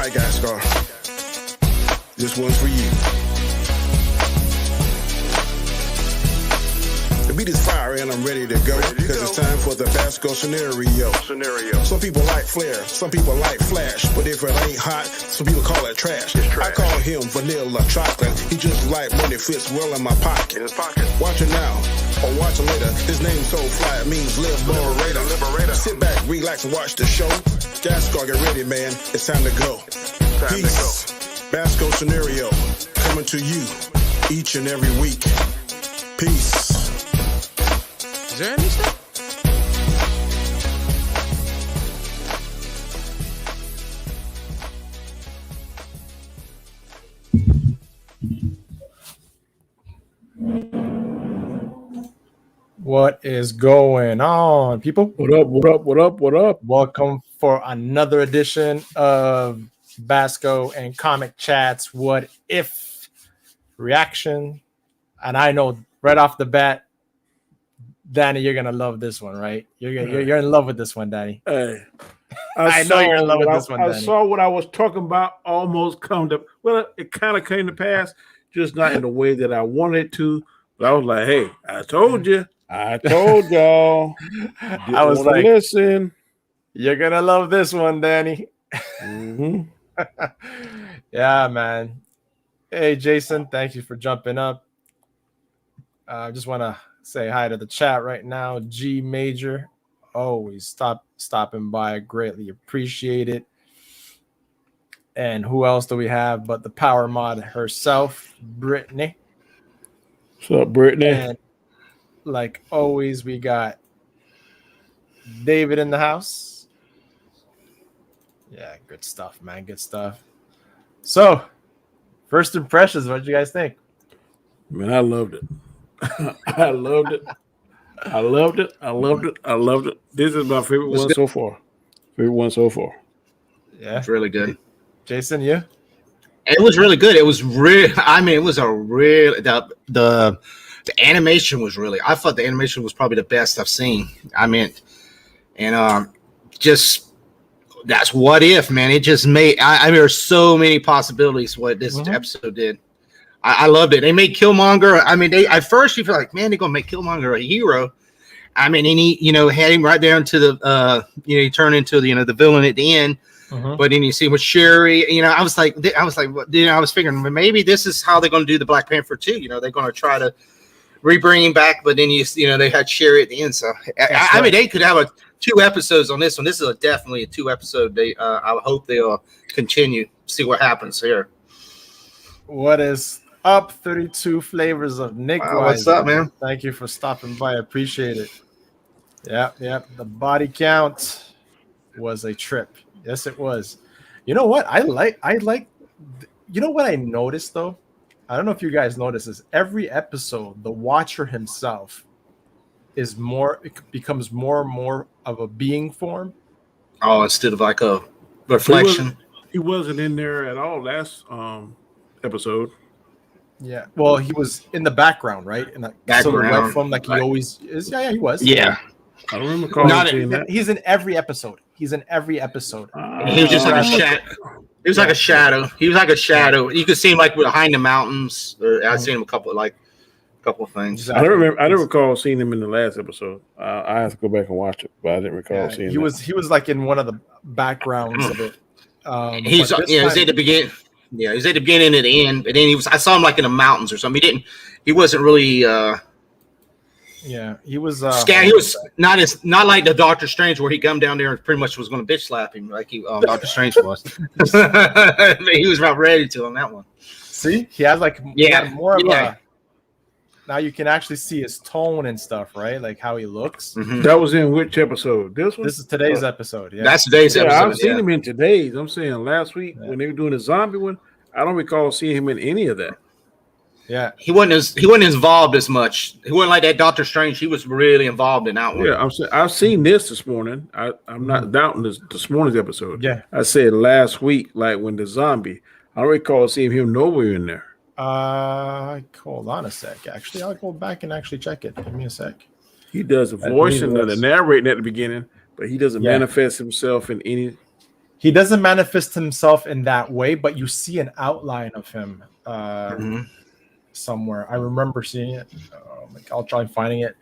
right, Gascar. This one's for you. The beat is fire and I'm ready to go, because it's time for the Basco Scenario. Some people like flair, some people like flash, but if it ain't hot, some people call it trash. I call him vanilla chocolate. He just like money, fits well in my pocket. Watch it now, or watch it later. His name so fly, it means liberator. Sit back, relax, and watch the show. Gascar, get ready, man. It's time to go. Peace. Basco Scenario, coming to you each and every week. Peace. Is there any stuff? What is going on, people? What up? What up? What up? What up? Welcome for another edition of Basco and Comic Chat's What If reaction. And I know right off the bat, Danny, you're gonna love this one, right? You're in love with this one, Danny. Hey, I know you're in love with this one, I Danny. saw what I was talking about almost come to. Well, it kind of came to pass, just not in the way that I wanted it to. But I was like, "Hey, I told you, I told y'all." I was like, "Listen, you're gonna love this one, Danny." Mm-hmm. Yeah, man. Hey, Jason, thank you for jumping up. I just want to say hi to the chat right now. G Major, always stopping by. Greatly appreciate it. And who else do we have but the power mod herself, Brittany? What's up, Brittany?" And like always, we got David in the house. Yeah, good stuff, man. Good stuff. So, first impressions, what did you guys think? Man, I loved it. I loved it. I loved it. I loved it. I loved it. This is my favorite one so far. Favorite one so far. Yeah, It's really good. Jason, you? It was really good. It was real. I mean, it was a real. The animation was really. I thought the animation was probably the best I've seen. I mean, and just that's what if, man. It just made. I mean, there's so many possibilities what this episode did. I loved it. They made Killmonger. I mean, at first you feel like, man, they're gonna make Killmonger a hero. I mean, and he, had him right down to the, he turned into the villain at the end. But then you see with Sherry, I was like, I was figuring maybe this is how they're going to do the Black Panther too. They're going to try to rebring him back, but then they had Sherry at the end. So I mean, they could have 2 episodes on this one. This is definitely a 2 episode. I hope they'll continue. See what happens here. What is up? 32 flavors of Nick. What's up, man? Thank you for stopping by. I appreciate it. Yep. The body count was a trip. Yes, it was. You know what? I like. You know what I noticed though? I don't know if you guys notice this. Every episode, the Watcher himself becomes more and more of a being form. Oh, instead of like a reflection. He wasn't in there at all last episode. Yeah. Well, he was in the background, right? In the silhouette from like he always is. Yeah, he was. Yeah. I don't remember seeing that. He's in every episode. He was just like a shadow. He was like a shadow. He was like a shadow. You could see him like behind the mountains. I seen him a couple of things. I don't remember. I don't recall seeing him in the last episode. I have to go back and watch it, but I didn't recall seeing. He was like in one of the backgrounds of it. He was at the beginning. Yeah, he was at the beginning and the end, but then I saw him like in the mountains or something. He wasn't really. Yeah, he was. He was not like the Doctor Strange where he come down there and pretty much was going to bitch slap him like Doctor Strange was. He was about ready to on that one. See, he has like more of a. Now you can actually see his tone and stuff, right? Like how he looks. Mm-hmm. That was in which episode? This one. This is today's episode. Yeah, that's today's episode. I've seen him in today's. I'm saying last week when they were doing the zombie one, I don't recall seeing him in any of that. Yeah, he wasn't involved as much. He wasn't like that Doctor Strange. He was really involved in that one. Yeah, I've seen this morning. I'm not doubting this morning's episode. Yeah, I said last week, like when the zombie. I don't recall seeing him nowhere in there. Hold on a sec. Actually, I'll go back and actually check it. Give me a sec. He does a voice and the narrating at the beginning, but he doesn't manifest himself in any he doesn't manifest himself in that way, but you see an outline of him somewhere. I remember seeing it. I'll try finding it.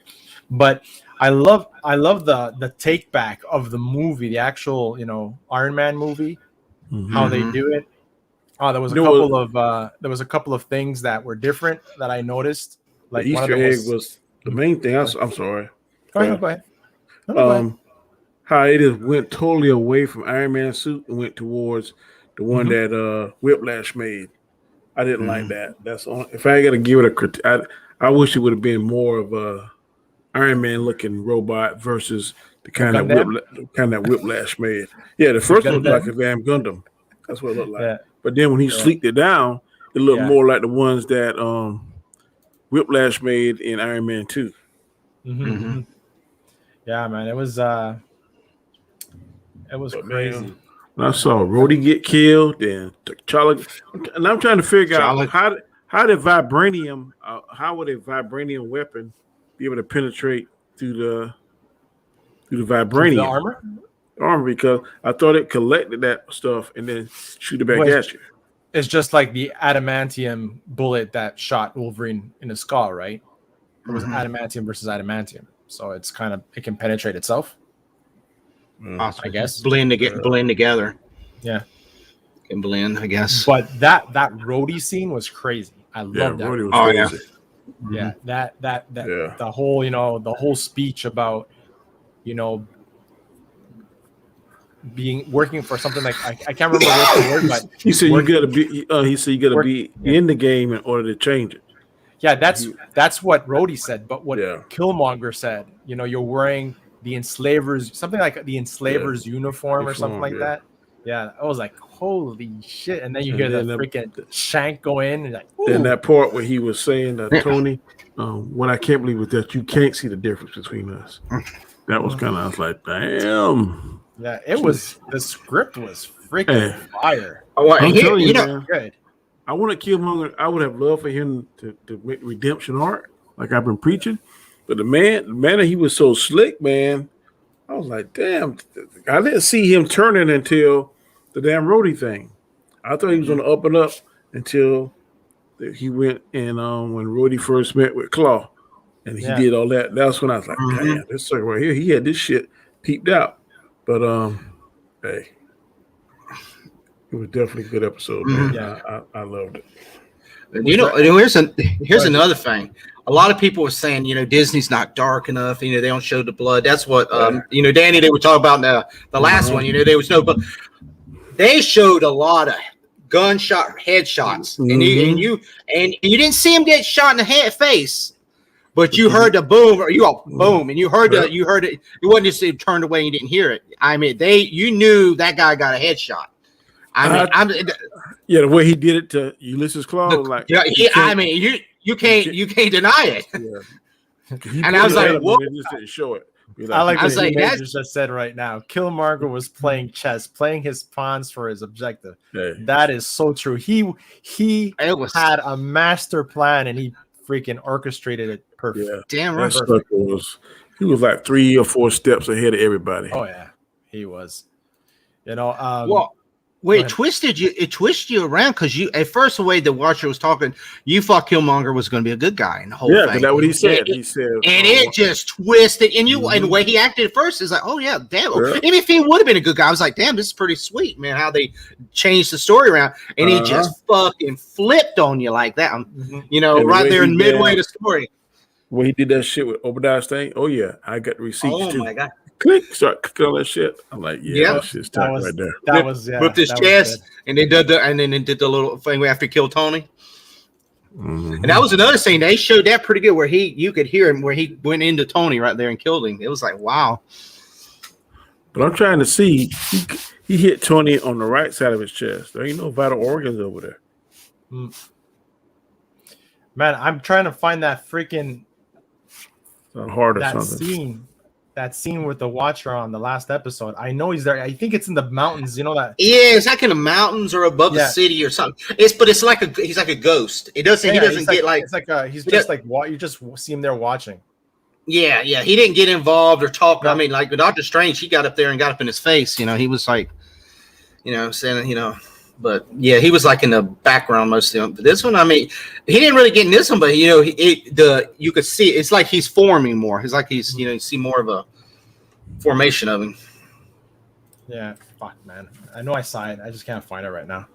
But I love the take back of the movie, the actual Iron Man movie, how they do it. There was a couple of things that were different that I noticed. Like the one of Easter them egg was the main thing. I'm sorry. Go ahead. No, go ahead. How it just went totally away from Iron Man suit and went towards the one that Whiplash made. I didn't like that. That's on. If I got to give it a critique, I wish it would have been more of a Iron Man looking robot versus the kind that Whiplash made. Yeah, the first one looked like a damn Gundam. That's what it looked like. Yeah. But then when he sleeked it down, it looked more like the ones that Whiplash made in Iron Man 2. Yeah, man, it was crazy. Man, I saw Rhodey get killed, then T'Challa, and I'm trying to figure out how did vibranium, how would a vibranium weapon be able to penetrate through the vibranium the armor? Because I thought it collected that stuff and then shoot it back at you. It's just like the adamantium bullet that shot Wolverine in the skull, right? It was adamantium versus adamantium, so it can penetrate itself. I guess blend together. Yeah, can blend, I guess. But that Rhodey scene was crazy. I love that. Rhodey was crazy. Yeah, that the whole the whole speech about working for something like I can't remember the word, but he said you gotta be in the game in order to change it. Yeah, that's what Rhodey said. But what Killmonger said, you're wearing the enslavers, something like the enslavers uniform or something like that. Yeah, I was like, holy shit! And then you hear the freaking shank go in, and then that part where he was saying that Tony, what I can't believe is that you can't see the difference between us. That was I was like, damn. Yeah, the script was freaking fire. I'm telling you, man, good. I want to Killmonger. I would have loved for him to make redemption arc, like I've been preaching. But the man that he was so slick, man. I was like, damn. I didn't see him turning until the damn Rhodey thing. I thought he was on the up and up until he went and when Rhodey first met with Claw, and he did all that. That's when I was like, damn, this sucker right here, he had this shit peeped out. But hey, it was definitely a good episode, man. Yeah, I loved it. Here's another thing. A lot of people were saying, Disney's not dark enough. They don't show the blood. That's what Danny, they were talking about in the last one. There was no, but they showed a lot of gunshot headshots, and you didn't see him get shot in the face. But you heard the boom, or boom, and you heard it. It wasn't just it turned away and you didn't hear it. I mean, you knew that guy got a headshot. The way he did it to Ulysses Claw, you can't deny it. Yeah. And I was like, "What?" Just didn't show it. I like what Major just said right now. Killmonger was playing chess, playing his pawns for his objective. Yeah. That is so true. He had a master plan and he freaking orchestrated it perfect. Yeah. Damn right. He was like 3 or 4 steps ahead of everybody. Oh yeah, he was. It twisted you around because you at first the way the watcher was talking, you thought Killmonger was going to be a good guy in the whole thing. Yeah, that's what he said. It just twisted, and the way he acted at first is like, oh yeah, damn. Yeah. Even if he would have been a good guy, I was like, damn, this is pretty sweet, man. How they changed the story around, and he just fucking flipped on you like that, right there in midway of the story. When he did that shit with Obadiah's thing, oh yeah, I got receipts too. Oh my god. Start clicking all that shit. I'm like, that shit's tight right there. That was whipped his chest, and they did the little thing after he killed Tony. Mm-hmm. And that was another scene. They showed that pretty good, where you could hear him where he went into Tony right there and killed him. It was like, wow. But I'm trying to see. He hit Tony on the right side of his chest. There ain't no vital organs over there. Man, I'm trying to find that freaking scene. That scene with the Watcher on the last episode. I know he's there. I think it's in the mountains. You know that? Yeah, it's like in the mountains or above the city or something. He's like a ghost. It doesn't. He doesn't get like. It's like he's just like what you just see him there watching. Yeah. He didn't get involved or talk. No. I mean, like with Doctor Strange, he got up there and got up in his face. He was like. saying, but yeah, he was like in the background most of them. But this one, I mean, he didn't really get in this one, but you could see it's like he's forming more. It's like he's you see more of a formation of him. Yeah, fuck, man. I know I saw it. I just can't find it right now.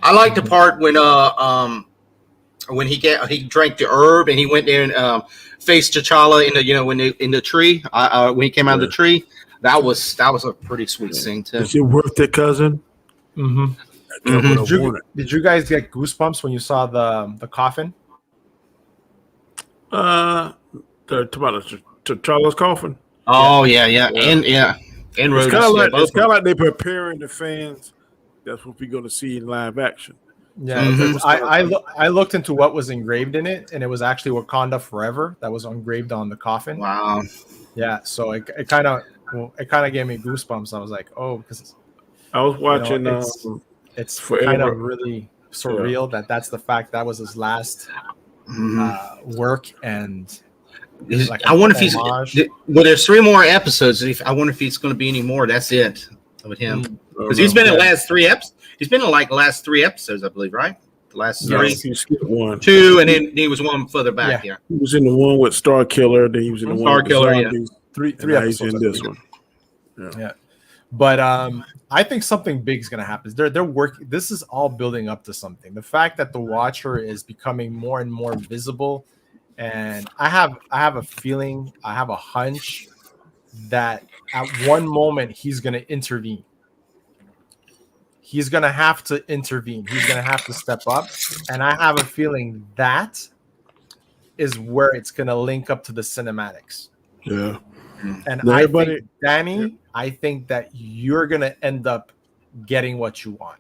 I like the part when he drank the herb and he went there and faced T'Challa in the in the tree. When he came out of the tree, that was a pretty sweet scene too. Is it worth it, cousin? Mm-hmm. Did you guys get goosebumps when you saw the coffin? T'Challa's coffin. Oh yeah. And it's kind of like they're preparing the fans. That's what we're going to see in live action. Yeah, I looked into what was engraved in it, and it was actually Wakanda Forever that was engraved on the coffin. Wow. Yeah, so it kind of gave me goosebumps. I was like, oh, because I was watching. It's kind of really surreal that's the fact that was his last work, and like I wonder if he's. Well, there's 3 more episodes. I wonder if he's going to be any more. That's it with him because he's been in the last 3 episodes. He's been in like the last 3 episodes, I believe, right? The last 3, he skipped 1, 2, and then he was one further back. Yeah, he was in the one with Star Killer. Then he was in the one with Killer. Yeah. 3 episodes. He's in this one. Yeah. But I think something big is going to happen. They're working. This is all building up to something. The fact that the Watcher is becoming more and more visible, and I have a feeling, I have a hunch that at one moment he's going to intervene. He's going to have to intervene. He's going to have to step up, and I have a feeling that is where it's going to link up to the cinematics. Yeah. And I think, Danny, I think that you're going to end up getting what you want.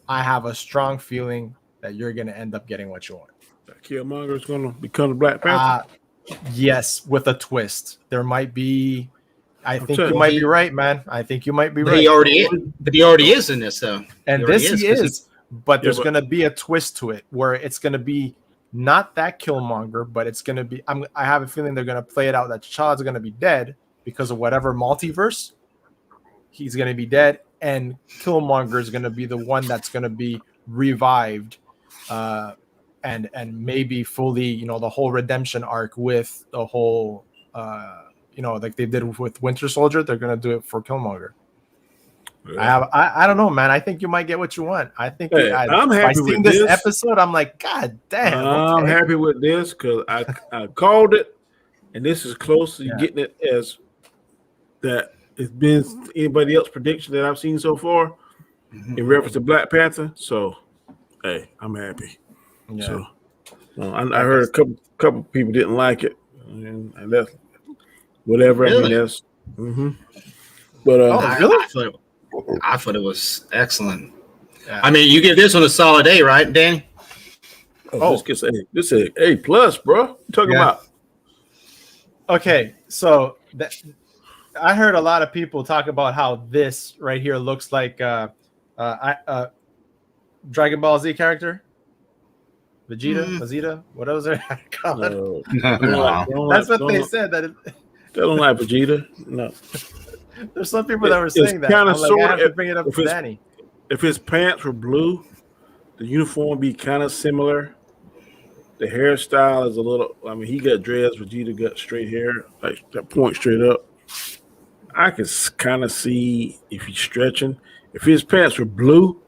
I have a strong feeling that you're going to end up getting what you want. Killmonger is going to become the Black Panther? Yes, with a twist. There might be... I think you might be right, man. I think you might be right. He already is in this, though. And he is. But there's going to be a twist to it where it's going to be not that Killmonger, but it's going to be. I have a feeling they're going to play it out that T'Challa's going to be dead because of whatever multiverse. He's going to be dead, and Killmonger is going to be the one that's going to be revived, and maybe fully, the whole redemption arc with the whole, like they did with Winter Soldier. They're going to do it for Killmonger. Yeah. I don't know, man. I think you might get what you want. I think I'm happy with this episode. I'm like, God damn. I'm happy with this because I called it, and this is close to getting it as that it's been anybody else's prediction that I've seen so far in reference to Black Panther. So, hey, I'm happy. Yeah. So, I heard a couple people didn't like it, and that's whatever. Really? I mean, that's. But really? I thought it was excellent. Yeah. I mean, you give this one a solid A, right, Danny? This is A+, bro. What you talking about? Okay, so I heard a lot of people talk about how this right here looks like Dragon Ball Z character. Vegeta, what was it called? No. That's what they said. They don't like Vegeta. No. There's some people that were saying that. Kind of I have to bring it up to Danny. If his pants were blue, the uniform would be kind of similar. The hairstyle is a little. I mean, he got dreads. Vegeta got straight hair, like that point straight up. I can kind of see if he's stretching. If his pants were blue,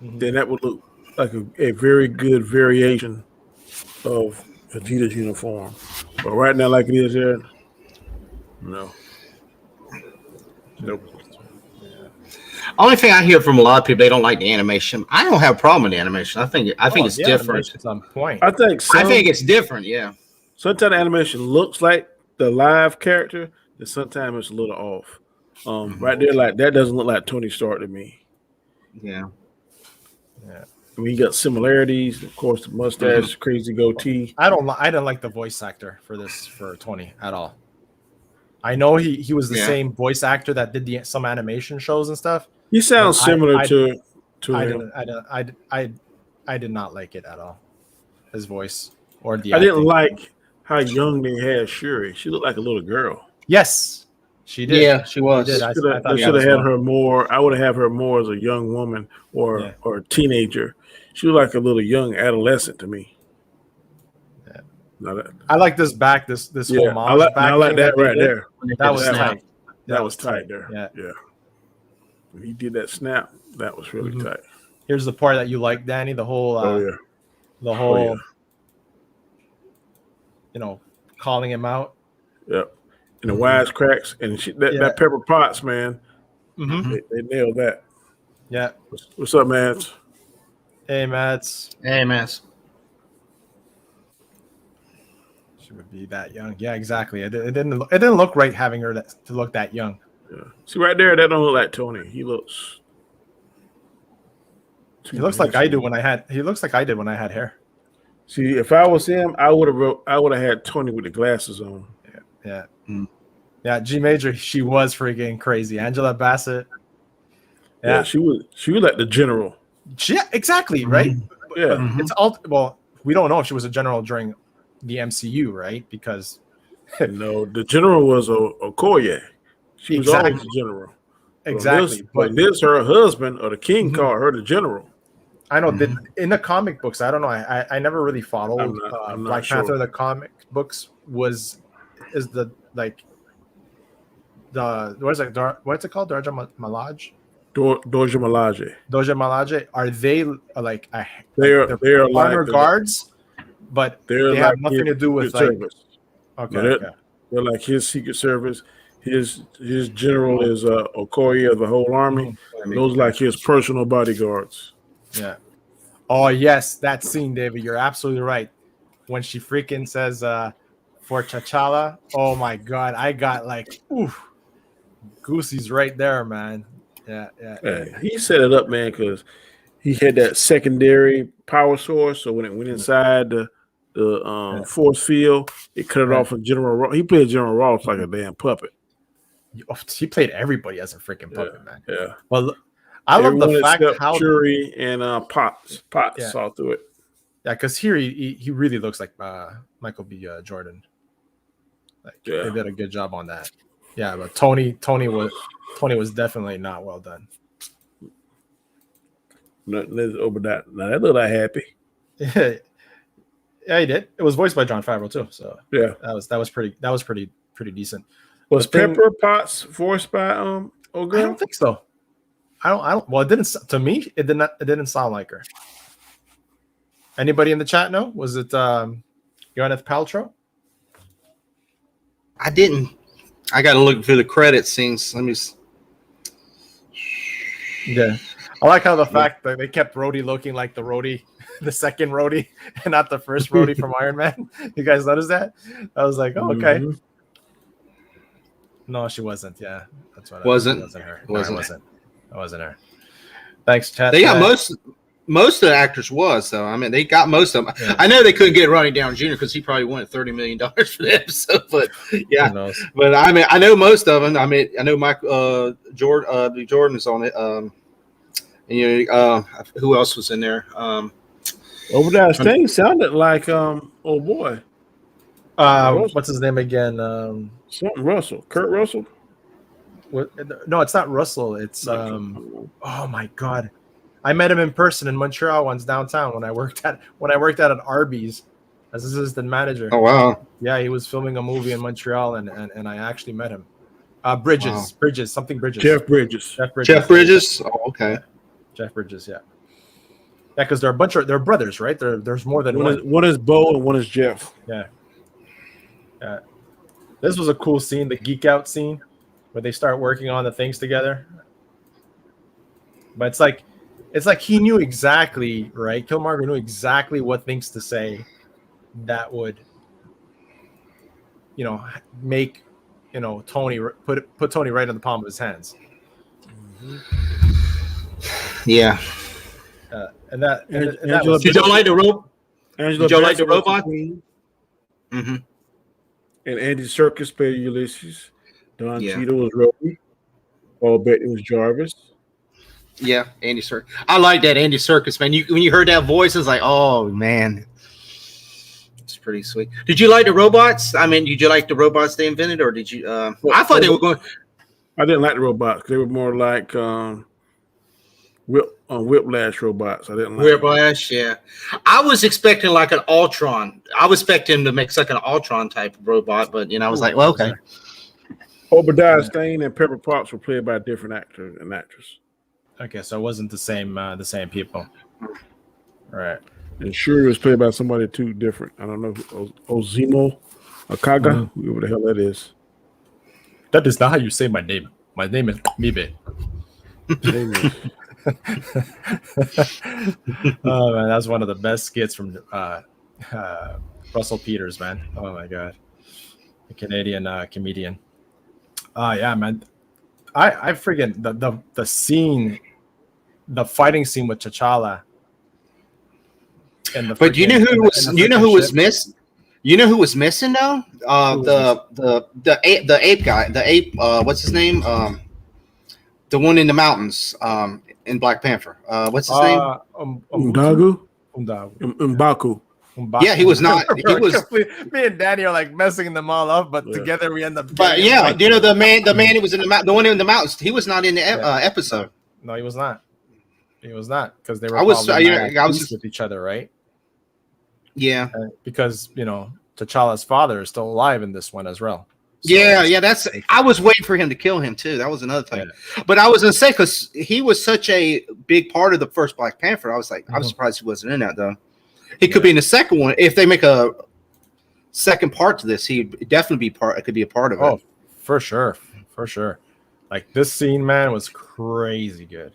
then that would look like a very good variation of Vegeta's uniform. But right now, like it is here, no. Nope. Only thing I hear from a lot of people, they don't like the animation. I don't have a problem with the animation. I think it's different. At some point, I think it's different. Yeah. Sometimes the animation looks like the live character, and sometimes it's a little off. Right there, like that doesn't look like Tony Stark to me. Yeah. Yeah. I mean, you got similarities, of course, the mustache, crazy goatee. I don't like the voice actor for Tony at all. I know he was the same voice actor that did some animation shows and stuff. He sounds similar to him. I did not like it at all. His voice or the. I didn't like how young they had Shuri. She looked like a little girl. Yes, She did. Yeah, she was. Did. I thought They should have had her more. I would have had her more as a young woman or a teenager. She was like a little young adolescent to me. Yeah. I like this back. This whole mom's back. I like that right there. That was tight. That was tight there. Yeah. When he did that snap, that was really tight. Here's the part that you like, Danny. The whole. You know, calling him out. Yep. And the wisecracks and that Pepper Potts, man. They nailed that. Yeah. What's up, Mads? Hey, Mads. Hey, Mads. She would be that young. Yeah, exactly. It didn't look right having her to look that young. Yeah. See right there, that don't look like Tony. He looks. He looks like I do when I had. He looks like I did when I had hair. See, if I was him, I would have had Tony with the glasses on. Yeah. Yeah, G Major, she was freaking crazy. Angela Bassett. Yeah, she was like the general. Yeah, exactly, right? Yeah. But it's all well, we don't know if she was a general during the MCU, right? Because no, the general was Okoye. She was always the general. Exactly. But this her husband or the king called her the general. I know that in the comic books, I don't know. I never really followed Black Panther. The comic books what's it called? Doja Malaj? Doja Malaje. Doja Malaje. Are they like they're honor like guards, but they have nothing to do with like service. They're like his secret service. His general is Okoye of the whole army. Those like his personal bodyguards. Yeah. Oh yes, that scene, David. You're absolutely right. When she freaking says for T'Challa, oh my god, I got like goosies right there, man. Yeah. He set it up, man, because he had that secondary power source. So when it went inside the force field, it cut it off of General Ross. He played General Ross like a damn puppet. He played everybody as a freaking puppet, man. Yeah. Well, I love the fact how Shuri and Potts saw through it. Yeah, because here he really looks like Michael B. Jordan. Like they did a good job on that. Yeah, but Tony was definitely not well done. Nothing over that. Now that looked like happy. Yeah, he did. It was voiced by Jon Favreau too. So yeah, that was pretty decent. Was Pepper Potts voiced by O'Girl? I don't think so. I don't. Well, it didn't. To me, it did not. It didn't sound like her. Anybody in the chat know? Was it Gwyneth Paltrow? I didn't. I got to look through the credit scenes. Let me. Yeah, I like how the fact that they kept Rhodey looking like the Rhodey, the second Rhodey, and not the first Rhodey from Iron Man. You guys notice that? I was like, oh, okay. Mm-hmm. No, she wasn't. Yeah, that's what. Wasn't. It wasn't her. No, it wasn't. It wasn't her. Thanks, chat. They got most of the actors was though. I mean, they got most of them. Yeah. I know they couldn't get Ronnie Downey Jr. because he probably wanted $30 million for the episode. But yeah, but I mean, I know most of them. I mean, I know Mike Jordan is on it. And, you know, who else was in there? Over that thing sounded like oh boy, what's his name again? Something Russell, Kurt Russell. What? No, it's not Russell. It's oh my god. I met him in person in Montreal once downtown when I worked at an Arby's as assistant manager. Oh wow! Yeah, he was filming a movie in Montreal, and I actually met him. Bridges. Jeff Bridges. Jeff Bridges. Oh, okay. Yeah. Jeff Bridges. Yeah. Yeah, because they're they're brothers, right? There's more than one. One is Bo and one is Jeff. Yeah. Yeah. This was a cool scene, the geek out scene, where they start working on the things together. But it's like he knew exactly, right? Killmonger knew exactly what things to say that would, make, Tony put Tony right in the palm of his hands. Mm-hmm. Yeah. Did y'all like the robot? Did y'all like the robot? Mm-hmm. And Andy Serkis played Ulysses. Don Cheadle was Rhodey. Paul Bettany was Jarvis. Yeah, Andy Serkis. I like that Andy Serkis, man. When you heard that voice, it's like, oh man. It's pretty sweet. Did you like the robots? I mean, did you like the robots they invented, or did you? I thought they were going. I didn't like the robots. They were more like Whiplash robots. I didn't like Whiplash, yeah. I was expecting like an Ultron. I was expecting to make like an Ultron type of robot, but I was like, well, okay. Obadiah Stane and Pepper Potts were played by different actors and actresses. Okay, so it wasn't the same people. Right. And Shuri was played by somebody too different. I don't know, Ozimo Akaga, whoever the hell that is. That is not how you say my name. My name is Mibe. Oh man, that's one of the best skits from Russell Peters, man. Oh my god, a Canadian comedian. Yeah, man. I freaking the scene, the fighting scene with T'Challa. But you know who was missing? You know who was missing though? The ape guy. The ape. What's his name? The one in the mountains. In Black Panther. What's his name? M'Baku. Yeah, he was not. He was. Me and Danny are like messing them all up, but together we end up. But yeah, the man who was in the one in the mountains. He was not in the episode. No, he was not. He was not because they were. I was with each other, right? Yeah, because T'Challa's father is still alive in this one as well. So, yeah. That's. I was waiting for him to kill him too. That was another thing. Yeah. But I was gonna say because he was such a big part of the first Black Panther. I was like, I'm surprised he wasn't in that though. He could be in the second one if they make a second part to this. He'd definitely be part. It could be a part of it. Oh, for sure. Like this scene, man, was crazy good.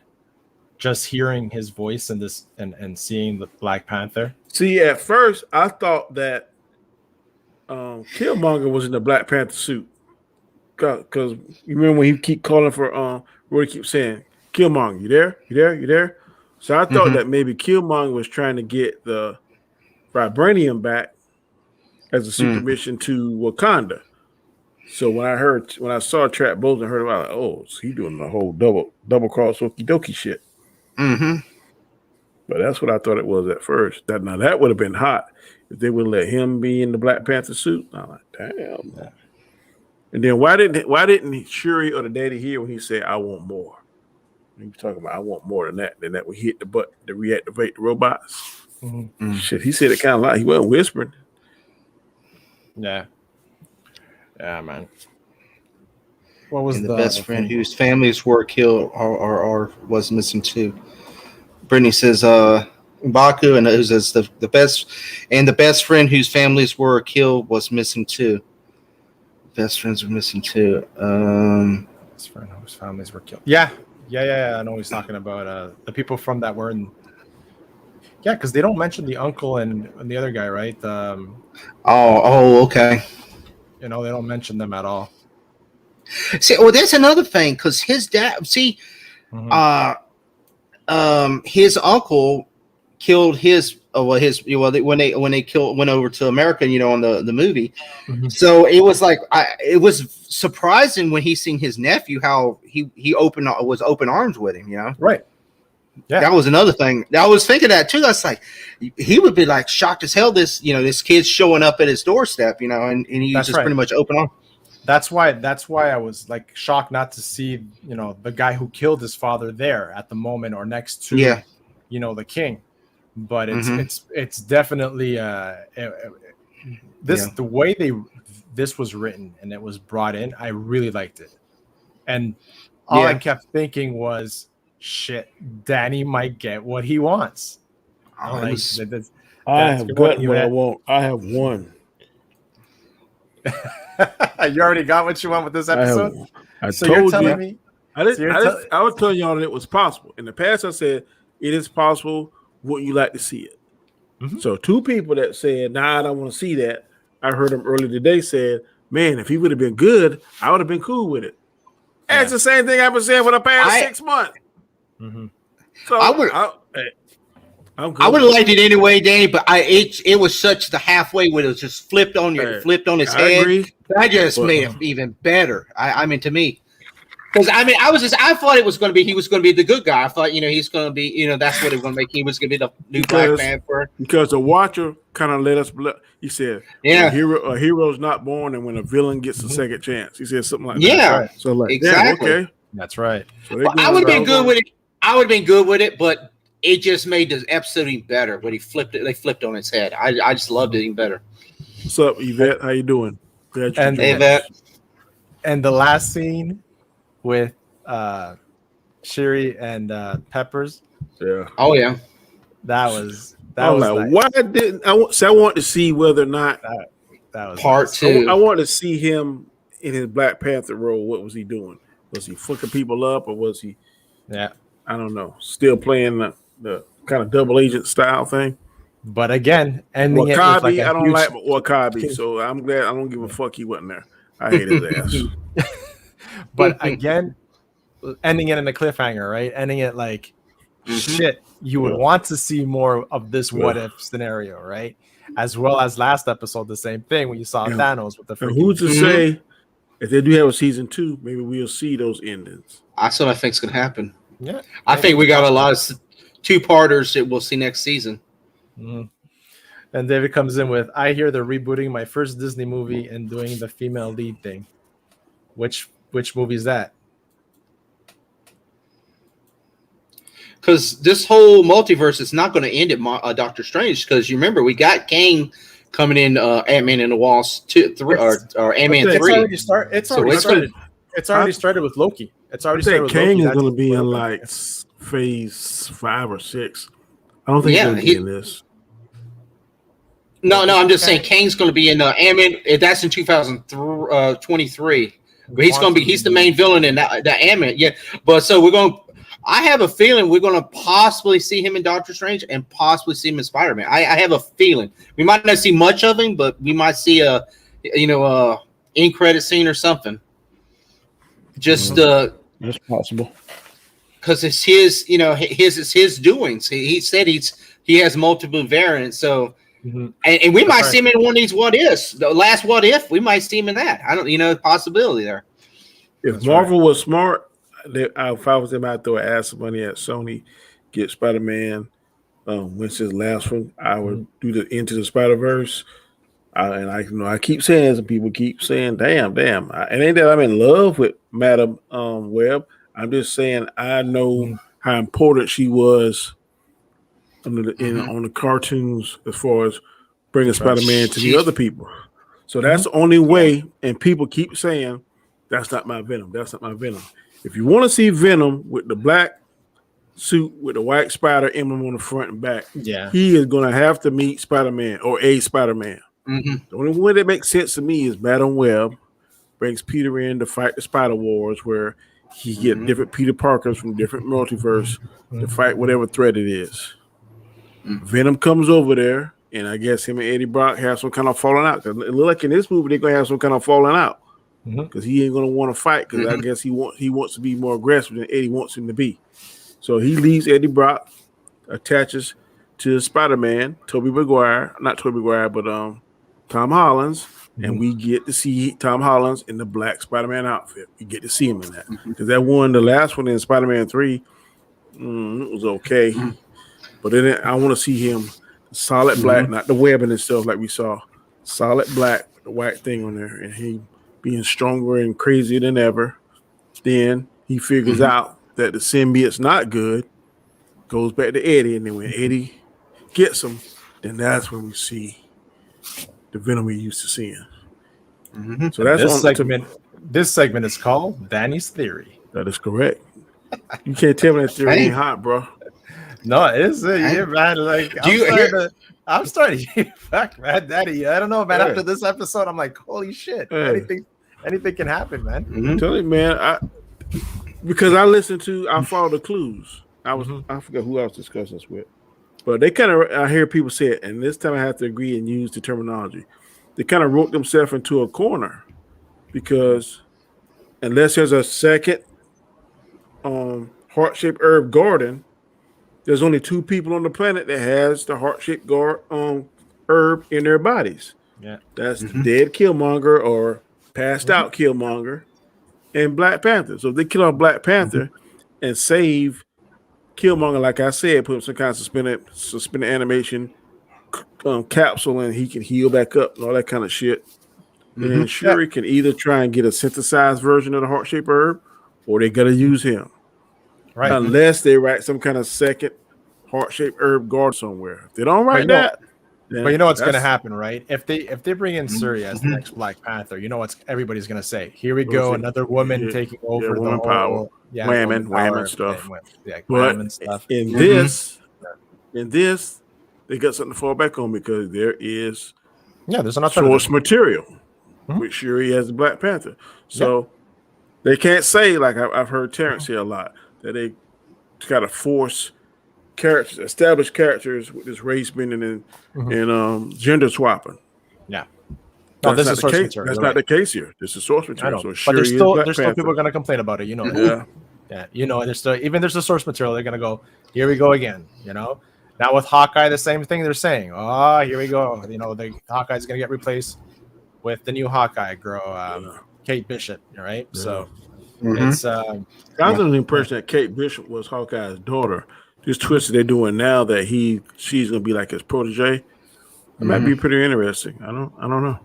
Just hearing his voice in this and seeing the Black Panther. See, at first I thought that Killmonger was in the Black Panther suit because you remember when he keep calling for Roy keeps saying Killmonger, you there? So I thought that maybe Killmonger was trying to get the vibranium back as a secret mission to Wakanda. So when I saw Trap Bones and heard about it, oh, so he doing the whole double cross okie dokie shit. But that's what I thought it was at first. That would have been hot if they would let him be in the Black Panther suit. I'm like, damn. Yeah. And then why didn't Shuri or the daddy hear when he said, "I want more"? He was talking about, "I want more than that." Then that we hit the button to reactivate the robots. Shit, he said it kind of loud. He wasn't whispering. Yeah, man. What was the best friend whose families were killed or was missing too? Brittany says, M'Baku, and it says the best friend whose families were killed was missing too. Best friends were missing too. Best friend whose families were killed. Yeah. I know he's talking about the people from that were in. Yeah, because they don't mention the uncle and the other guy, right? Okay. They don't mention them at all. See, there's another thing because his dad. See, his uncle killed his. When they went over to America, on the movie. So it was like it was surprising when he seen his nephew how he was open arms with him. Right. Yeah, that was another thing. I was thinking that too. That's like he would be like shocked as hell. This kid's showing up at his doorstep. And he was just pretty much open arms. That's why I was like shocked not to see the guy who killed his father there at the moment or next to the king. But it's definitely the way this was written and it was brought in. I really liked it, and all I kept thinking was, "Shit, Danny might get what he wants." I have got what I want. I have won. You already got what you want with this episode. I was telling y'all that it was possible. In the past, I said it is possible. Wouldn't you like to see it? So two people that said, "Nah, I don't want to see that." I heard them earlier today said, "Man, if he would have been good, I would have been cool with it." Yeah. That's the same thing I've been saying for the past 6 months. So I would have liked it anyway, Danny. But it was such the halfway when it was just flipped on his head. Agree. That just made it even better. I mean, to me. Because I thought it was going to be he was going to be the good guy. I thought he's going to be that's what it was going to make. He was going to be the new Black Panther. Because the Watcher kind of let us. He said, "Yeah, a hero's not born, and when a villain gets a second chance." He said something like that. Yeah, right. So like, exactly. Yeah, okay, that's right. So I would have been good with it. I would have been good with it, but it just made the episode even better. When he flipped it, they flipped on its head. I just loved it even better. What's up, Yvette? How you doing? And Yvette. And the last scene with Shiri and Peppers. Yeah. Oh yeah. That was like, nice. Why didn't I? I want to see whether or not that was part nice. 2. I want to see him in his Black Panther role. What was he doing? Was he fucking people up, or was he? Yeah. I don't know. Still playing the kind of double agent style thing. But again, ending Wakabi, it with like I don't like Wakabi, so I'm glad. I don't give a fuck he wasn't there. I hate his ass. But again, ending it in a cliffhanger, right? Ending it like shit. You would want to see more of this what if scenario, right? As well as last episode, the same thing when you saw Thanos with the. And who's to say if they do have a season 2, maybe we'll see those endings. That's what I think's gonna happen. Yeah, I think we got a lot of 2-parters that we'll see next season. Mm-hmm. And David comes in with, I hear they're rebooting my first Disney movie and doing the female lead thing. Which movie is that? Because this whole multiverse is not going to end at Doctor Strange. Because you remember, we got Kang coming in Ant-Man and the Wasp 2, 3, or Ant-Man 3. It's already started with Loki. It's already started with Kang Loki. is going to be in like phase 5 or 6. I don't think he's going to be in this. No, I'm just saying Kang's going to be in Ant-Man. That's in 2023. But he's the main villain in that Ant-Man. Yeah, but so I have a feeling we're going to possibly see him in Doctor Strange and possibly see him in Spider-Man. I have a feeling we might not see much of him, but we might see a end credit scene or something. Just that's possible because it's his doings. He said he has multiple variants, so. Mm-hmm. And we might see him in one of these what ifs. The last what if, we might see him in that. I don't, possibility there. If Marvel was smart, if I was them out there, ask some money at Sony, get Spider-Man. When's his last one? I would do the Into the Spider-Verse. I keep saying, some people keep saying, damn. It ain't that I'm in love with Madam Web. I'm just saying I know how important she was on the cartoons as far as bringing Spider-Man to the other people. So that's the only way, and people keep saying, that's not my Venom. That's not my Venom. If you want to see Venom with the black suit with the white spider emblem on the front and back, he is going to have to meet Spider-Man or a Spider-Man. Mm-hmm. The only way that makes sense to me is Madam Web brings Peter in to fight the Spider Wars, where he get different Peter Parkers from different multiverse to fight whatever threat it is. Venom comes over there, and I guess him and Eddie Brock have some kind of falling out. Because it looks like in this movie they're gonna have some kind of falling out. Because he ain't gonna want to fight. Because I guess he wants to be more aggressive than Eddie wants him to be. So he leaves Eddie Brock, attaches to Spider-Man, not Tobey Maguire, but Tom Holland, and we get to see Tom Holland in the black Spider-Man outfit. We get to see him in that. Because the last one in Spider-Man 3, it was okay. But then I want to see him solid black, not the webbing and stuff like we saw. Solid black with the white thing on there, and he being stronger and crazier than ever. Then he figures out that the symbiote's not good, goes back to Eddie, and then when Eddie gets him, then that's when we see the Venom we used to seeing. So that's this segment is called Danny's Theory. That is correct. You can't tell me that theory ain't hot, bro. No, it's man. Like I'm starting. Fuck, man, Daddy. I don't know, man. After this episode, I'm like, holy shit. Anything can happen, man. I'm telling you, man. Because I follow the clues. I forgot who I was discussing this with, but I hear people say it, and this time I have to agree and use the terminology. They kind of wrote themselves into a corner because unless there's a second heart-shaped herb garden. There's only 2 people on the planet that has the heart-shaped herb in their bodies. Yeah, that's the dead Killmonger or passed out Killmonger, and Black Panther. So if they kill off Black Panther and save Killmonger, like I said, put him some kind of suspended animation capsule, and he can heal back up and all that kind of shit. Then Shuri can either try and get a synthesized version of the heart-shaped herb, or they gotta use him. Right. Unless they write some kind of second heart-shaped herb guard somewhere. If they don't write that, but you know what's going to happen, right? If they bring in Shuri as the next Black Panther, you know what everybody's going to say? Here we go, another woman taking over the whole power, whammon stuff. But stuff. In this, they got something to fall back on because there is there's an source material, which Shuri as the Black Panther. So they can't say, like I've heard Terrence say a lot, that they got to force characters, established characters with this race bending and gender swapping. Yeah. No, this is source material. That's not the case here. This is source material. So but there's still people going to complain about it. You know. Yeah. You know, there's the source material. They're going to go, here we go again. You know. Now with Hawkeye, the same thing they're saying. Oh, here we go. You know, the Hawkeye's going to get replaced with the new Hawkeye girl, Kate Bishop. Right. Yeah. So it's. I was under the impression that Kate Bishop was Hawkeye's daughter. This twist they're doing now that she's gonna be like his protege, it might be pretty interesting. I don't know.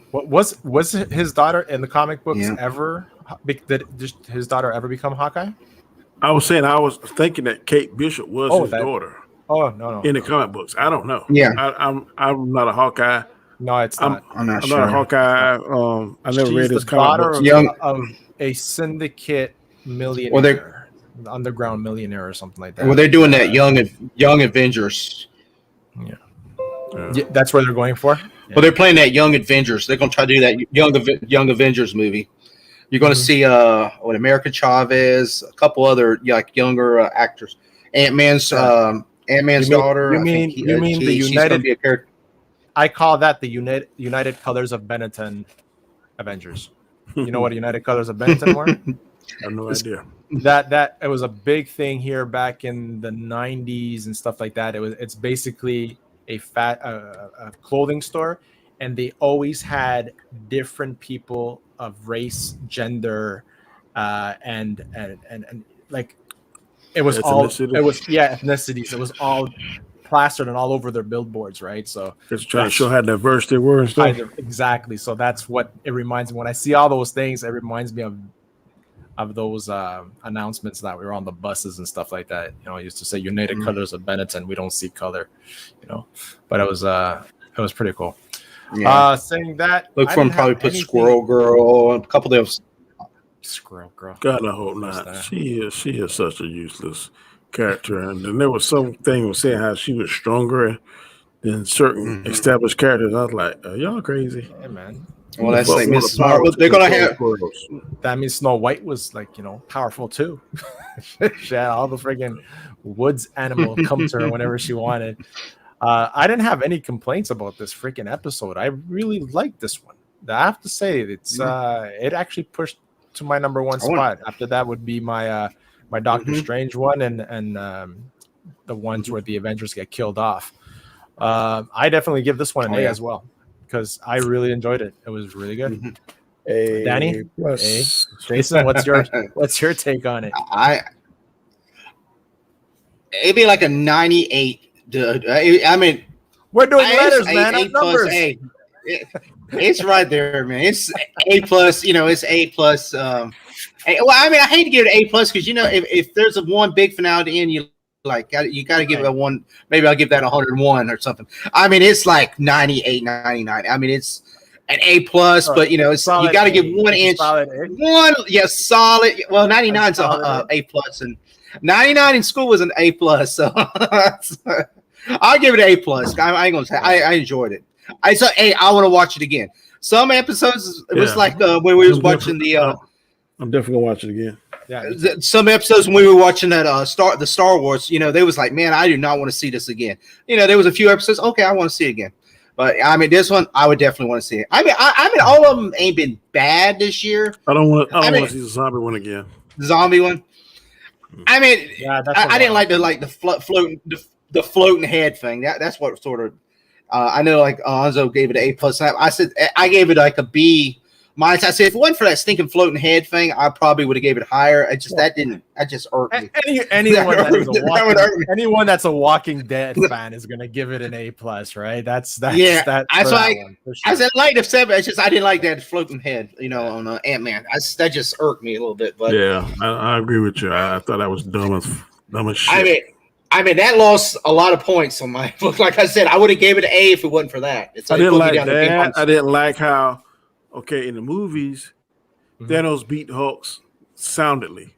What was his daughter in the comic books ever? Did his daughter ever become Hawkeye? I was thinking that Kate Bishop was his daughter. Oh no! In the comic books, I don't know. Yeah, I'm not a Hawkeye. No, it's not. I'm not sure. Not a Hawkeye. I never read his comic books. Of a syndicate millionaire. The underground millionaire or something like that. Well, they're doing that young Avengers. Yeah, that's where they're going for. Well, they're playing that Young Avengers. They're going to try to do that Young Avengers movie. You're going to see America Chavez, a couple other younger actors. Ant-Man's daughter. You mean the United? Be a character. I call that the United Colors of Benetton Avengers. You know what United Colors of Benetton were? I have no idea. That it was a big thing here back in the 90s and stuff like that. It's basically a clothing store, and they always had different people of race, gender, and like it was ethnicities. It was all plastered and all over their billboards, right? So it's trying to show how diverse they were and stuff. Exactly. So that's what it reminds me when I see all those things. It reminds me of those announcements that we were on the buses and stuff like that. You know, I used to say United Colors of Benetton. We don't see color, you know, but it was pretty cool. Yeah. Saying that, look for him. Probably put Squirrel Girl, a couple of Squirrel Girl. God, I hope not. She is such a useless character, and then there was something was saying how she was stronger than certain established characters. I was like, are y'all crazy? Yeah, man. Well, that's like Miss Smart. They're gonna have. That means Snow White was like, you know, powerful too. She had all the friggin' woods animal come to her whenever she wanted. I didn't have any complaints about this freaking episode. I really liked this one. I have to say, it's it actually pushed to my number one spot. After that would be my my Doctor Strange one and the ones where the Avengers get killed off. I definitely give this one an A as well, because I really enjoyed it. It was really good. Danny, Jason, what's your take on it? It'd be like a 98. I mean, we're doing letters, man. A numbers. It's right there, man. It's A plus. You know, it's A plus. Well, I mean, I hate to give it A plus because, you know, if there's a one big finale at the end, you got to give it a one. Maybe I'll give that 101 or something. I mean, it's like 98, 99. I mean, it's an A plus, but you know, it's you got to give 1 inch. Solid. Well, 99 is a plus, and 99 in school was an A plus. So I'll give it an A plus. I ain't gonna say I enjoyed it. I want to watch it again. Some episodes it was like when we was watching the. I'm definitely gonna watch it again. Yeah. Some episodes when we were watching that the Star Wars, you know, they was like, man, I do not want to see this again. You know, there was a few episodes. Okay, I want to see it again. But I mean, this one I would definitely want to see it. I mean, all of them ain't been bad this year. I don't want to see the zombie one again. The zombie one. I mean, I didn't like the floating head thing. That's what sort of. I know, like Alonzo gave it an A plus. I said I gave it like a B mine. I said if it wasn't for that stinking floating head thing, I probably would have gave it higher. That just irked me. Anyone that's a Walking Dead fan is gonna give it an A+, right? That's why I said light of 7. It's just I didn't like that floating head, on Ant-Man. That just irked me a little bit. But yeah, I agree with you. I thought that was dumb as shit. I mean that lost a lot of points on my book. Like I said, I would have gave it an A if it wasn't for that. I didn't like that. I didn't like how in the movies Thanos beat Hulk soundly.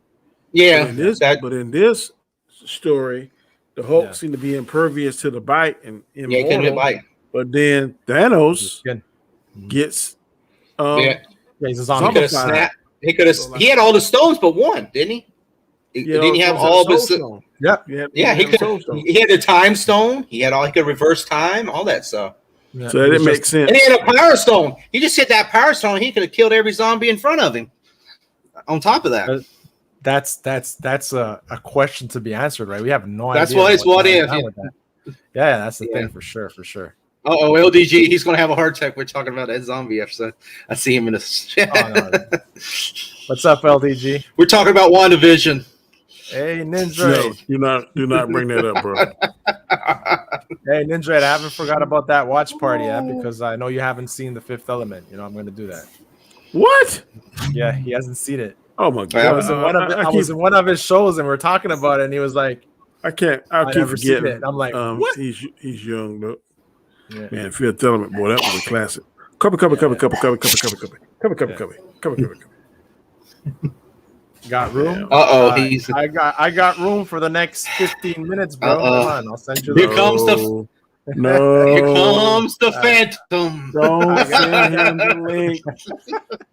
Yeah, but in this story, the Hulk seemed to be impervious to the bite and immortal. He couldn't bite. But then Thanos gets he's a zombie. He could have. He had all the stones, but one, didn't he? Didn't he have all the stones? Yeah. He could. He had the time stone. He could reverse time, all that stuff. Yeah. So that didn't make sense. And he had a power stone. He just hit that power stone. He could have killed every zombie in front of him. On top of that, that's a question to be answered, right? We have no idea. That's why it's what if. Yeah, that's the thing for sure. Oh, LDG, he's gonna have a heart attack. We're talking about that zombie episode. I see him in the chat. No. What's up, LDG? We're talking about WandaVision. Hey, Ninja. No, do not bring that up, bro. Hey, Ninja, I haven't forgot about that watch party yet because I know you haven't seen The Fifth Element. I'm going to do that. What? Yeah, he hasn't seen it. Oh my god! I was in one of his shows and we are talking about it, and he was like, "I keep forgetting." It. I'm like, what? He's young, though. Yeah. Man, Fifth Element, boy, that was a classic. Cover. Got room? I got room for the next 15 minutes, bro. Come on, I'll send you. Here comes the Phantom. Don't send him the link.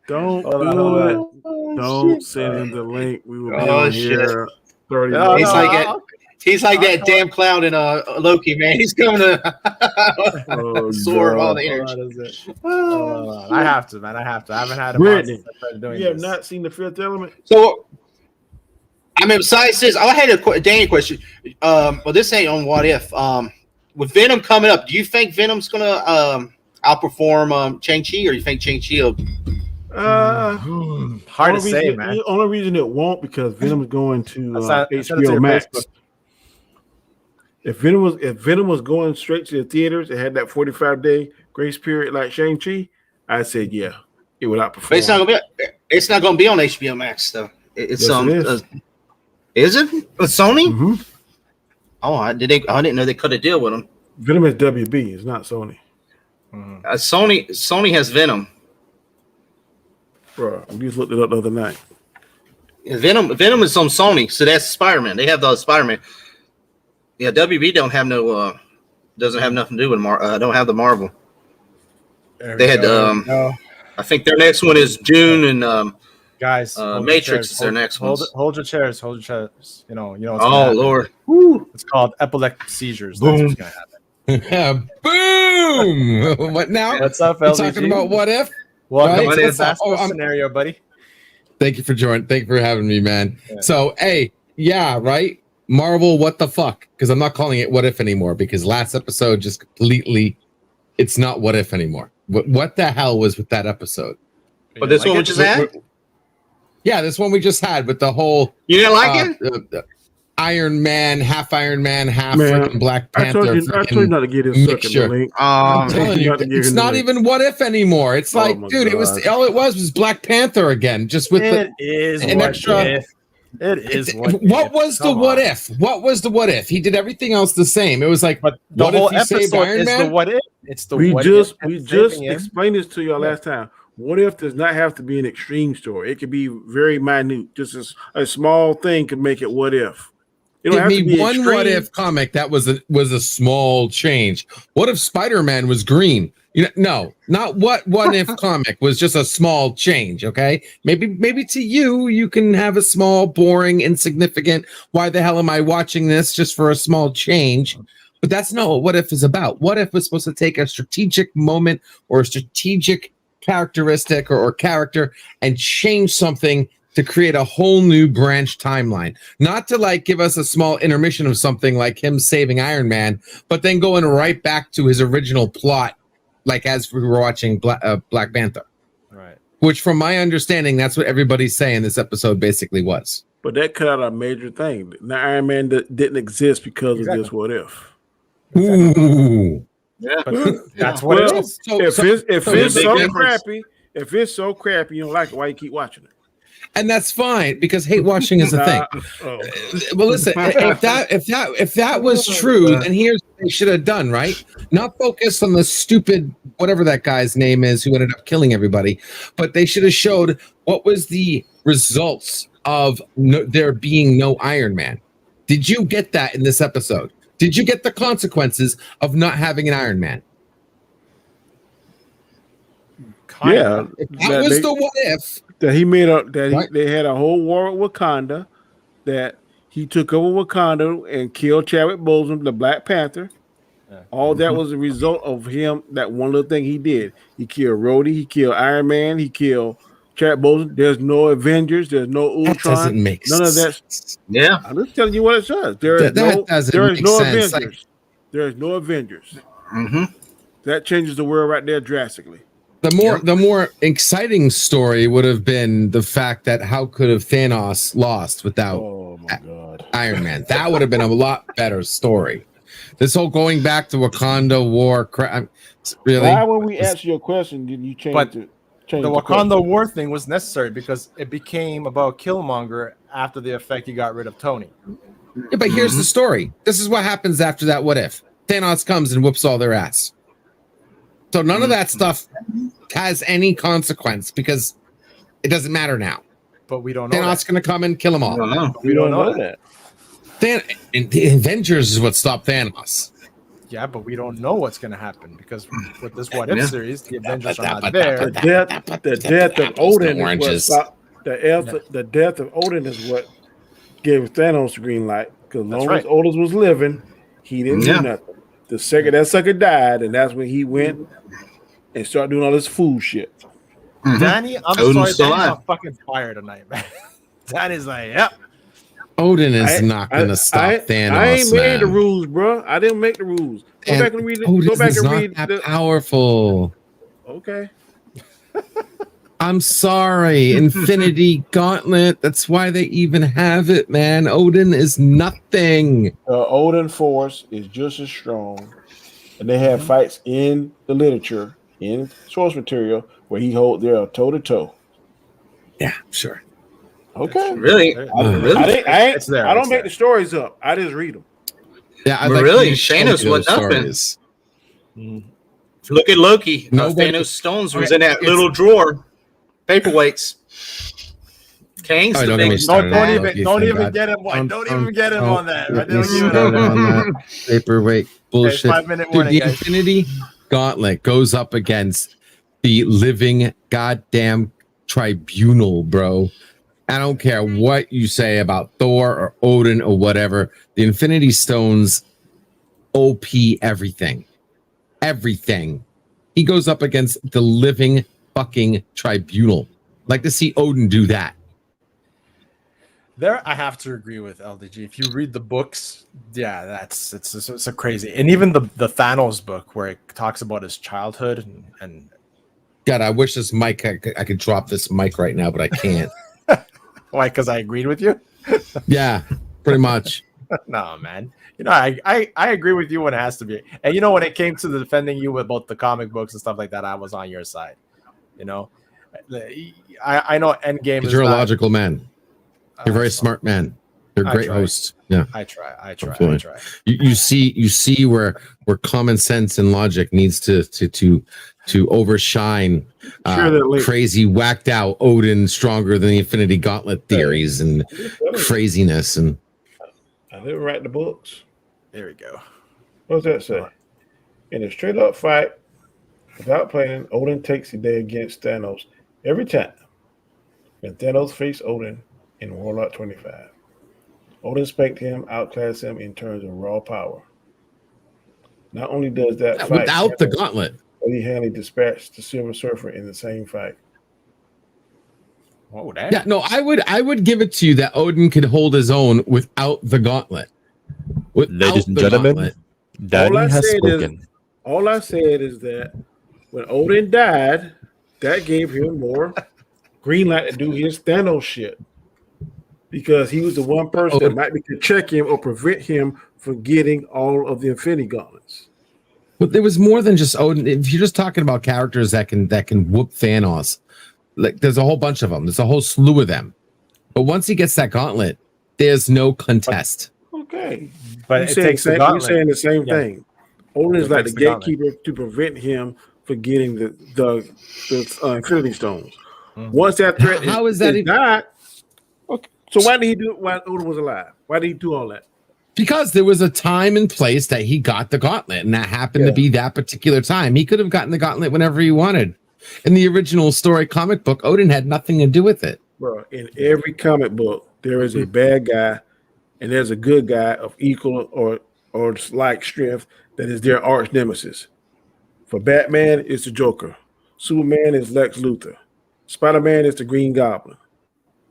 Don't do it. Don't send him the link. We will be on here 30 minutes. He's like that damn clown in Loki, man. He's coming to absorb all the energy. I have to, man. I haven't had a Brittany, you have not seen The Fifth Element? So, besides this, I had a Danny question. Well, this ain't on What If. With Venom coming up, do you think Venom's going to outperform Shang-Chi, or you think Shang-Chi will... Hard to say, man. The only reason it won't, because Venom is going to HBO Max. If Venom was going straight to the theaters, it had that 45-day grace period like Shang-Chi, I said it would outperform. But it's not going to be on HBO Max though. It's is it Sony? Mm-hmm. Oh, I didn't know they cut a deal with them. Venom is WB. It's not Sony. Mm-hmm. Sony has Venom. Bro, we just looked it up the other night. Venom is on Sony, so that's Spider-Man. They have the Spider-Man. Yeah, WB doesn't have nothing to do with don't have the Marvel. They had I think their next one is June, and guys, Matrix is their next one. Hold your chairs. You know. Oh Lord, it's called epileptic seizures. Boom. That's what's gonna happen. Boom. What now? What's up, We're LDG? talking about What If? Welcome Right? to the Basco Scenario, buddy. Thank you for joining. Thank you for having me, man. Yeah. So, right? Marvel, what the fuck? Because I'm not calling it What If anymore, because last episode just completely, it's not What If anymore. What the hell was with that episode? But this one we just had? Yeah, this one we just had with the whole... You didn't like it? Iron Man, half freaking Black Panther. I told you not to get his mixture. Link. I'm telling you, it's not even What If anymore. It's like, dude, God. it was Black Panther again, just with an extra... It is. What was the What If? What was the What If? He did everything else the same. It was like, but the what whole if he saved episode Iron is Man? the What If. It's the we What just If. We just explained this to y'all last time. What If does not have to be an extreme story. It could be very minute. Just a small thing could make it What If. Give me one extreme. What If comic that was a small change. What if Spider-Man was green? No, not what if comic was just a small change. Okay, maybe to you can have a small, boring, insignificant. Why the hell am I watching this just for a small change? But that's not what What If is about. What If was supposed to take a strategic moment or a strategic characteristic or character and change something to create a whole new branch timeline, not to give us a small intermission of something like him saving Iron Man, but then going right back to his original plot, as we were watching Black Panther. Right. Which, from my understanding, that's what everybody's saying this episode basically was. But that cut out a major thing. Now Iron Man didn't exist because of this what if. Ooh. Yeah, That's what it is. If it's so crappy, you don't like it, why you keep watching it? And that's fine because hate watching is a thing. Well, listen, if that was true, then here's what they should have done, right? Not focus on the stupid whatever that guy's name is who ended up killing everybody, but they should have showed what was the results of there being no Iron Man. Did you get that in this episode? Did you get the consequences of not having an Iron Man? Yeah, that was the what if that he made up. They had a whole war with Wakanda. That he took over Wakanda and killed Chadwick Boseman, the Black Panther. All that was a result of him. That one little thing he did. He killed Rhodey. He killed Iron Man. He killed Chadwick Boseman. There's no Avengers. There's no Ultron. That doesn't make none of that. Yeah, I'm just telling you what it says. There is no Avengers. There is no Avengers. Mm-hmm. That changes the world right there drastically. The more exciting story would have been the fact that how could have Thanos lost without Iron Man? That would have been a lot better story. This whole going back to Wakanda war, really. Why, when we ask you a question, did you change it? The Wakanda war thing was necessary because it became about Killmonger after the effect he got rid of Tony. Yeah, but here's the story. This is what happens after that. What if Thanos comes and whoops all their ass? So none of that stuff has any consequence because it doesn't matter now. But we don't know. Thanos going to come and kill them all. We don't know that. The Avengers is what stopped Thanos. Yeah, but we don't know what's going to happen because with this what if series, the Avengers are not there. The death of Odin is what the death of Odin is what gave Thanos the green light. Because as long as Odin was living, he didn't do nothing. The second that sucker died, and that's when he went and started doing all this fool shit. Danny, I'm sorry, Danny's on fucking fire tonight, man. Danny's like, yep. Odin is not going to stop Thanos. I ain't made the rules, bro. I didn't make the rules. Go back and read it. Go back and read it. Powerful. Okay. I'm sorry. Infinity Gauntlet. That's why they even have it, man. Odin is nothing. Odin Force is just as strong. And they have fights in the literature, in source material, where he holds there toe to toe. Yeah, sure. Okay. Really? I don't make the stories up. I just read them. Yeah, really? Thanos was nothing. Look at Loki. Thanos' stones was in that little drawer. Paperweights. Kang's the big. Don't even get him one. Don't even get him on that. Paperweight bullshit. Okay, 5-minute Dude, warning, the guys. Infinity Gauntlet goes up against the living goddamn tribunal, bro. I don't care what you say about Thor or Odin or whatever. The Infinity Stones OP everything. Everything. He goes up against the living fucking tribunal. Like to see Odin do that. There, I have to agree with LDG. If you read the books, yeah, it's a crazy. And even the Thanos book where it talks about his childhood and God, I wish this mic I could drop this mic right now, but I can't. Why? Because I agreed with you? Yeah, pretty much. No, man. You know, I agree with you when it has to be. And you know, when it came to the defending you with both the comic books and stuff like that, I was on your side. You know, I know Endgame is you're a logical man. You're a very smart man. You're a great host. Yeah, I try. You see where common sense and logic needs to overshine crazy whacked out Odin stronger than the Infinity Gauntlet theories and craziness. And I didn't write the books. There we go. What does that say? In a straight up fight, without planning, Odin takes the day against Thanos every time. When Thanos faced Odin in Warlock 25, Odin spanked him, outclassed him in terms of raw power. Not only does that fight without the gauntlet, but he handily dispatched the Silver Surfer in the same fight. Oh, damn. Yeah, no, I would give it to you that Odin could hold his own without the gauntlet. Ladies and gentlemen, Danny has spoken. All I said is that when Odin died, that gave him more green light to do his Thanos shit. Because he was the one person that might be to check him or prevent him from getting all of the Infinity Gauntlets. But there was more than just Odin. If you're just talking about characters that can whoop Thanos, like there's a whole bunch of them. There's a whole slew of them. But once he gets that gauntlet, there's no contest. Okay, but you're saying the same thing. Odin is like the gatekeeper to prevent him from getting the Infinity Stones. Mm-hmm. Once that threat how is that died, okay. So why did he do it while Odin was alive? Why did he do all that? Because there was a time and place that he got the gauntlet, and that happened to be that particular time. He could have gotten the gauntlet whenever he wanted. In the original story comic book, Odin had nothing to do with it. Bro, in every comic book, there is a bad guy and there's a good guy of equal or like strength that is their arch nemesis. For Batman, it's the Joker. Superman is Lex Luthor. Spider-Man is the Green Goblin.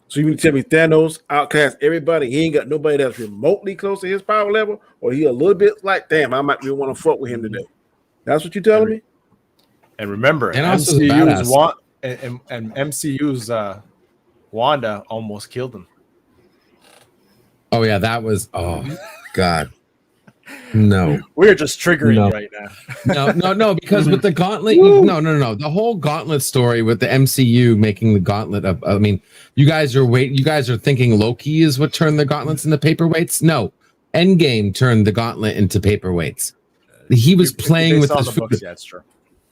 So you mean to tell me Thanos outclassed everybody? He ain't got nobody that's remotely close to his power level, or he a little bit like, damn, I might be want to fuck with him today. That's what you telling me? And remember, MCU's MCU's Wanda almost killed him. Oh yeah, that was God. No, we're just triggering right now. No, because with the gauntlet, no. The whole gauntlet story with the MCU making the gauntlet of, I mean, you guys are thinking Loki is what turned the gauntlets into paperweights. No, Endgame turned the gauntlet into paperweights. He was playing with this food. Yeah, it's true.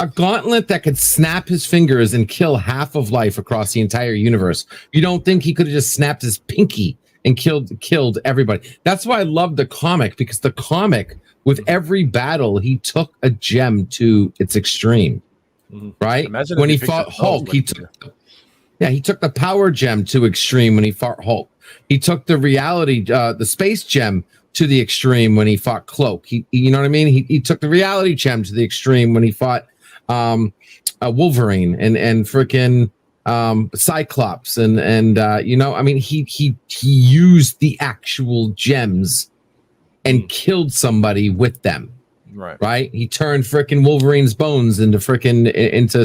A gauntlet that could snap his fingers and kill half of life across the entire universe. You don't think he could have just snapped his pinky and killed everybody? That's why I love the comic, because the comic, with every battle, he took a gem to its extreme. Right? Imagine when he fought Hulk, he took the power gem to extreme when he fought Hulk. He took the reality, the space gem to the extreme when he fought Cloak. You know what I mean? He took the reality gem to the extreme when he fought Wolverine and freaking Cyclops and you know, I mean, he used the actual gems and killed somebody with them. Right? He turned freaking Wolverine's bones into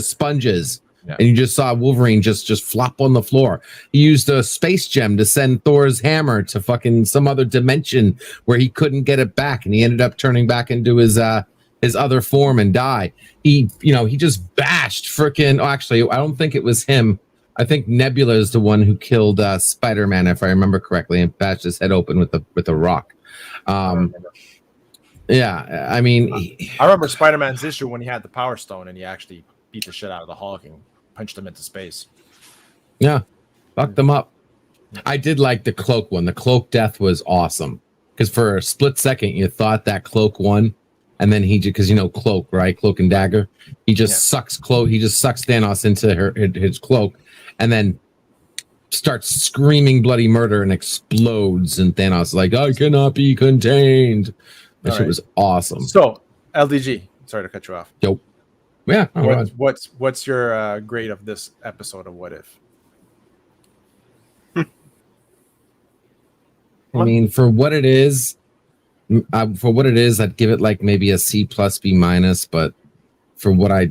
sponges. Yeah. And you just saw Wolverine just flop on the floor. He used a space gem to send Thor's hammer to fucking some other dimension where he couldn't get it back, and he ended up turning back into his other form and die. He just bashed freaking. Oh, actually, I don't think it was him. I think Nebula is the one who killed Spider-Man, if I remember correctly, and bashed his head open with a rock. Yeah, I mean, I remember Spider-Man's issue when he had the Power Stone and he actually beat the shit out of the Hulk and punched him into space. Yeah, fucked them up. I did like the Cloak one. The Cloak death was awesome, because for a split second you thought that Cloak won, and then because Cloak, right? Cloak and Dagger. He just sucks Cloak. He just sucks Thanos into his cloak, and then starts screaming bloody murder and explodes. And Thanos is like, I cannot be contained. That shit was awesome. So LDG, sorry to cut you off. Yo. Yeah. What's your grade of this episode of What If? I mean, for what it is, I'd give it like maybe a C plus B minus. But for what I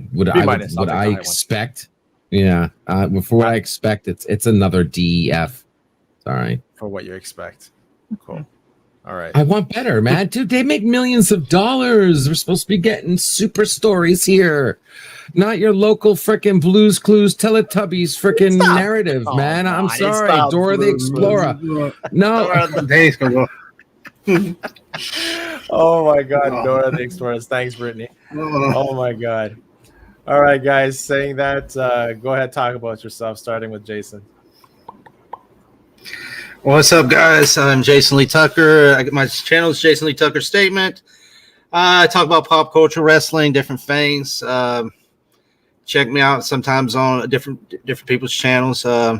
expect, for what I expect, it's another D F. Sorry. For what you expect. Cool. All right. I want better, man. Dude, they make millions of dollars. We're supposed to be getting super stories here. Not your local freaking Blues Clues Teletubbies freaking narrative, man. I'm sorry. Dora the Explorer. No. Oh my God, Dora the Explorer. Thanks, Brittany. Oh my God. All right, guys. Saying that, go ahead, talk about yourself, starting with Jason. What's up, guys? I'm Jason Lee Tucker. My channel is Jason Lee Tucker Statement. I talk about pop culture, wrestling, different things. Check me out sometimes on different people's channels. Guys,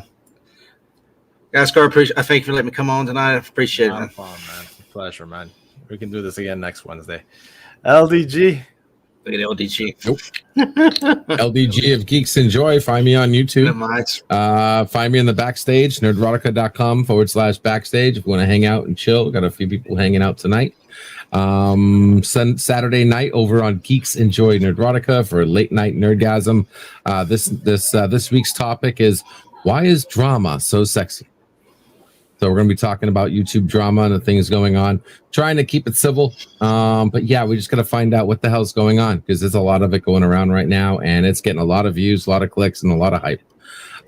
I thank you for letting me come on tonight. I appreciate it, man. Fun, man. Pleasure, man. We can do this again next Wednesday. LDG. Look at LDG. Nope. LDG of Geeks Enjoy. Find me on YouTube. Find me in the backstage, nerderotica.com/backstage. If you want to hang out and chill, got a few people hanging out tonight. Saturday night over on Geeks Enjoy Nerdrotica for late night nerdgasm. This week's topic is, why is drama so sexy? So we're going to be talking about YouTube drama and the things going on, trying to keep it civil. But yeah, we just got to find out what the hell's going on, because there's a lot of it going around right now, and it's getting a lot of views, a lot of clicks, and a lot of hype.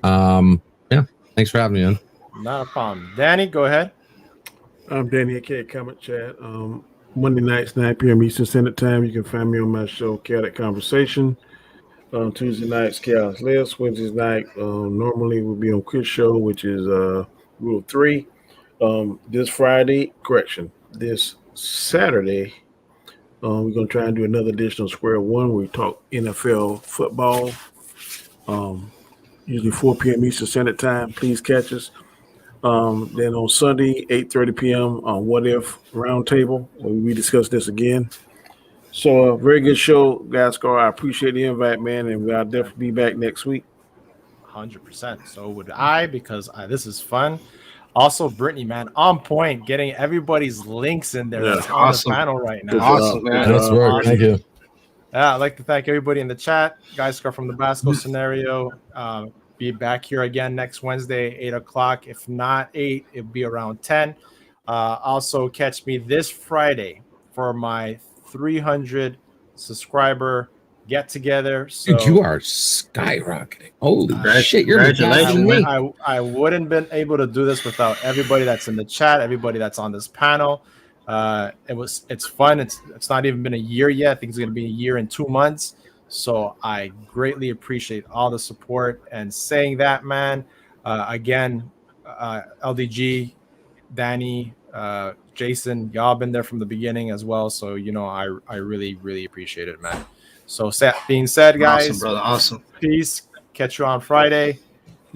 Yeah, thanks for having me on. Not a problem. Danny, go ahead. I'm Danny, aka ComicChat. Monday nights, 9 p.m. Eastern Standard Time. You can find me on my show, Chaotic Conversation. Tuesday nights, Chaos List. Wednesday night, normally we'll be on Chris' show, which is Rule 3. This Saturday, we're going to try and do another edition of Square One where we talk NFL football. Usually 4 p.m. Eastern Standard Time. Please catch us. Then on Sunday, 8:30 p.m. on What If Roundtable, where we discuss this again. So a very good show, Gascar. I appreciate the invite, man, and I'll definitely be back next week. 100%. So would I, because this is fun. Also, Brittany, man, on point, getting everybody's links in there. That's awesome. On the panel right now. Awesome, man. That's right. Thank you. Yeah, I'd like to thank everybody in the chat. Guys from the Basco Scenario. Be back here again next Wednesday, 8 o'clock. If not 8, it'll be around 10. Also, catch me this Friday for my 300 subscriber get together. So, dude, you are skyrocketing. Holy shit, you're congratulations. I wouldn't been able to do this without everybody that's in the chat, everybody that's on this panel. It's fun. It's not even been a year yet. I think it's going to be a year and 2 months. So I greatly appreciate all the support. And saying that, man, again, LDG, Danny, Jason, y'all been there from the beginning as well. So, I really, really appreciate it, man. So being said, guys, awesome, brother. Awesome. Peace. Catch you on Friday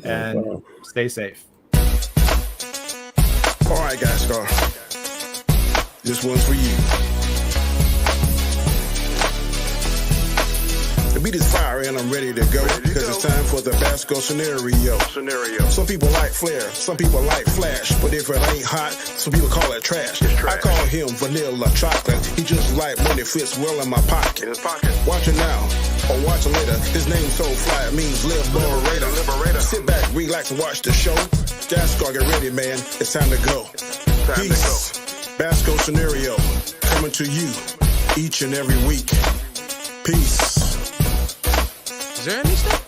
and stay safe. All right, guys, Star. This one's for you. The beat is fire and I'm ready to go, because it's time for the Basco Scenario. Some people like flair, some people like flash, but if it ain't hot, some people call it trash. I call him vanilla chocolate. He just like money, fits well in my pocket. Watch it now or watch it later. His name so fly, it means liberator. Sit back, relax and watch the show. Gascar, get ready, man. It's time to go. Peace. Basco Scenario coming to you each and every week. Peace. Is there any stuff?